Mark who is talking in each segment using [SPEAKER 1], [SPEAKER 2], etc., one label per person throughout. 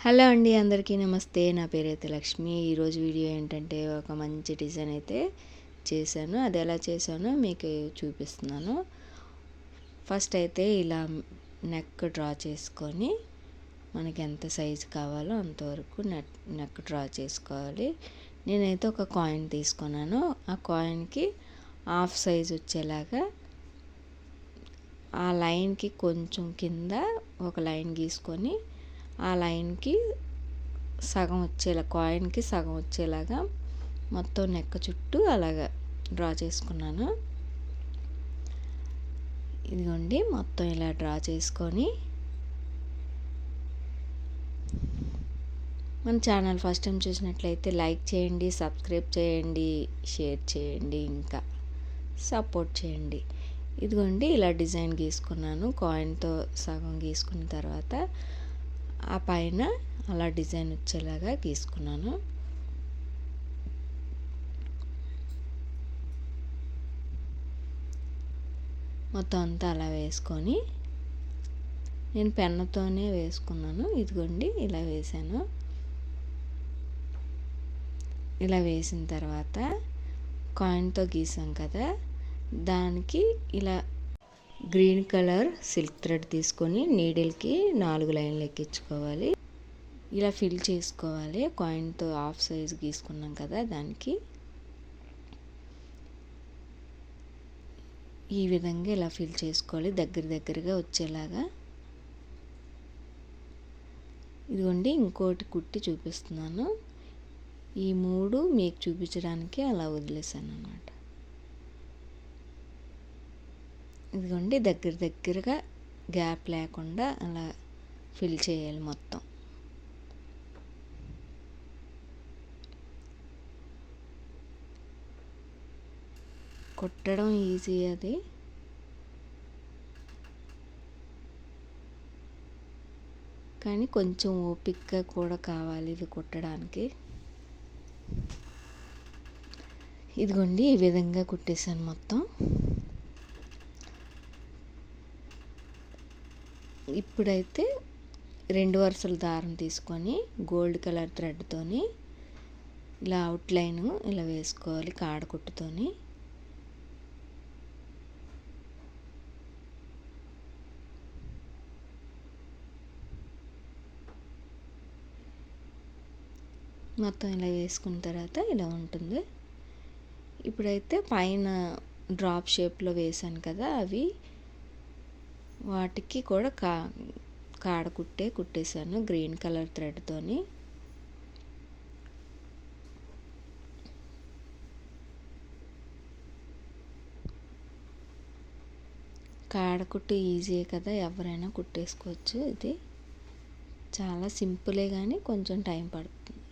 [SPEAKER 1] Hello అండి, అందరికీ నమస్తే. నా పేరైతే లక్ష్మి. ఈరోజు వీడియో ఏంటంటే ఒక మంచి డిజైన్ అయితే చేశాను. అది ఎలా చేశానో మీకు చూపిస్తున్నాను. ఫస్ట్ అయితే ఇలా నెక్ డ్రా చేసుకొని మనకి ఎంత సైజు కావాలో అంతవరకు నెక్ డ్రా చేసుకోవాలి. నేనైతే ఒక కాయిన్ తీసుకున్నాను. ఆ కాయిన్కి హాఫ్ సైజ్ వచ్చేలాగా ఆ లైన్కి కొంచెం కింద ఒక లైన్ గీసుకొని ఆ లైన్కి సగం వచ్చేలా కాయిన్కి సగం వచ్చేలాగా మొత్తం నెక్క చుట్టూ అలాగా డ్రా చేసుకున్నాను. ఇదిగోండి, మొత్తం ఇలా డ్రా చేసుకొని మన ఛానల్ ఫస్ట్ టైం చూసినట్లయితే లైక్ చేయండి, సబ్స్క్రైబ్ చేయండి, షేర్ చేయండి, ఇంకా సపోర్ట్ చేయండి. ఇదిగోండి, ఇలా డిజైన్ గీసుకున్నాను. కాయిన్తో సగం గీసుకున్న తర్వాత ఆ పైన అలా డిజైన్ వచ్చేలాగా గీసుకున్నాను. మొత్తం అంతా అలా వేసుకొని నేను పెన్నుతోనే వేసుకున్నాను. ఇదిగోండి, ఇలా వేసాను. ఇలా వేసిన తర్వాత కాయిన్తో గీసాం కదా, దానికి ఇలా గ్రీన్ కలర్ సిల్క్ థ్రెడ్ తీసుకొని నీడిల్కి 4 లైన్లు ఎక్కించుకోవాలి. ఇలా ఫిల్ చేసుకోవాలి. కాయిన్తో హాఫ్ సైజ్ గీసుకున్నాం కదా, దానికి ఈ విధంగా ఇలా ఫిల్ చేసుకోవాలి, దగ్గరగా వచ్చేలాగా. ఇదిగోండి, ఇంకోటి కుట్టి చూపిస్తున్నాను. ఈ 3 మీకు చూపించడానికి అలా వదిలేసాను అన్నమాట. ఇదిగోండి, దగ్గరగా గ్యాప్ లేకుండా అలా ఫిల్ చేయాలి మొత్తం. కుట్టడం ఈజీ, అది కానీ కొంచెం ఓపికగా కూడా కావాలి ఇది కుట్టడానికి. ఇదిగోండి, ఈ విధంగా కుట్టేసాను మొత్తం. ఇప్పుడైతే 2 వరుసల దారం తీసుకొని గోల్డ్ కలర్ థ్రెడ్తోని ఇలా అవుట్లైన్ ఇలా వేసుకోవాలి కాడకుట్టుతోని. మొత్తం ఇలా వేసుకున్న తర్వాత ఇలా ఉంటుంది. ఇప్పుడైతే పైన డ్రాప్ షేప్లో వేసాను కదా, అవి వాటికి కూడా కాడ కుట్టేసాను గ్రీన్ కలర్ థ్రెడ్తోని. కాడ కుట్టు ఈజీయే కదా, ఎవరైనా కుట్టేసుకోవచ్చు. ఇది చాలా సింపులే కానీ కొంచెం టైం పడుతుంది.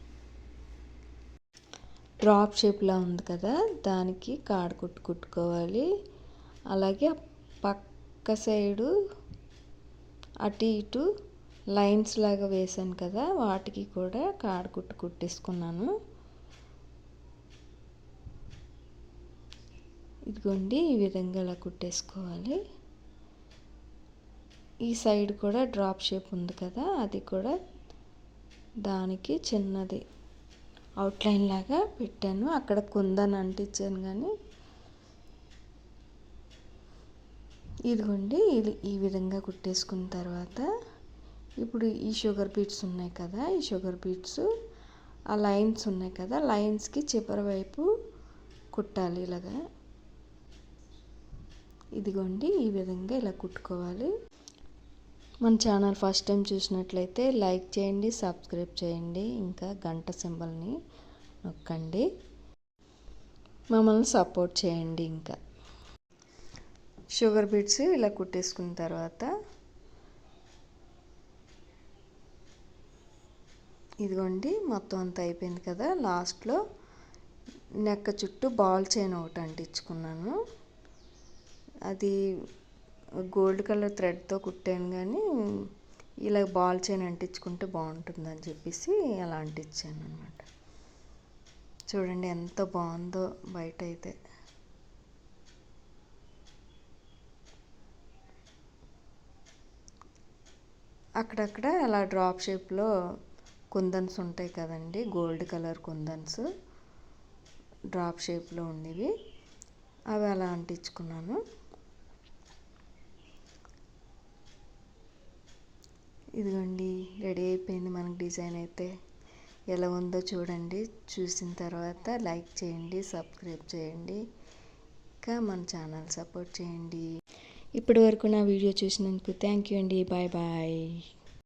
[SPEAKER 1] డ్రాప్ షేప్లా ఉంది కదా, దానికి కాడ కుట్టుకోవాలి. అలాగే పక్క సైడు అటు ఇటు లైన్స్ లాగా వేసాను కదా, వాటికి కూడా కాడ కుట్టేసుకున్నాను. ఇదిగోండి, ఈ విధంగా ఇలా కుట్టేసుకోవాలి. ఈ సైడ్ కూడా డ్రాప్ షేప్ ఉంది కదా, అది కూడా దానికి చిన్నది అవుట్లైన్ లాగా పెట్టాను. అక్కడ కుందన్ అంటించాను కానీ ఇదిగోండి, ఈ విధంగా కుట్టేసుకున్న తర్వాత ఇప్పుడు ఈ షుగర్ బీట్స్ ఉన్నాయి కదా, ఈ షుగర్ బీట్స్ ఆ లైన్స్ ఉన్నాయి కదా, లైన్స్కి చివరి వైపు కుట్టాలి ఇలాగా. ఇదిగోండి, ఈ విధంగా ఇలా కుట్టుకోవాలి. మన ఛానల్ ఫస్ట్ టైం చూసినట్లయితే లైక్ చేయండి, సబ్స్క్రైబ్ చేయండి, ఇంకా గంట సింబల్ని నొక్కండి, మమ్మల్ని సపోర్ట్ చేయండి. ఇంకా షుగర్ బీట్స్ ఇలా కుట్టేసుకున్న తర్వాత ఇదిగోండి, మొత్తం అంతా అయిపోయింది కదా, లాస్ట్లో నెక్క చుట్టూ బాల్ చైన్ ఒకటి అంటించుకున్నాను. అది గోల్డ్ కలర్ థ్రెడ్తో కుట్టాను కానీ ఇలా బాల్ చైన్ అంటించుకుంటే బాగుంటుందని చెప్పేసి అలా అంటించాను అనమాట. చూడండి ఎంత బాగుందో బయట అయితే. అక్కడక్కడ అలా డ్రాప్ షేప్లో కుందన్స్ ఉంటాయి కదండి, గోల్డ్ కలర్ కుందన్స్ డ్రాప్ షేప్లో ఉండేవి, అవి అలా అంటించుకున్నాను. ఇదిగోండి రెడీ అయిపోయింది మనకి డిజైన్ అయితే. ఎలా ఉందో చూడండి. చూసిన తర్వాత లైక్ చేయండి, సబ్స్క్రైబ్ చేయండి, ఇంకా మన ఛానల్ సపోర్ట్ చేయండి. ఇప్పటి వరకు నా వీడియో చూసినందుకు థ్యాంక్ యూ అండి. Bye bye.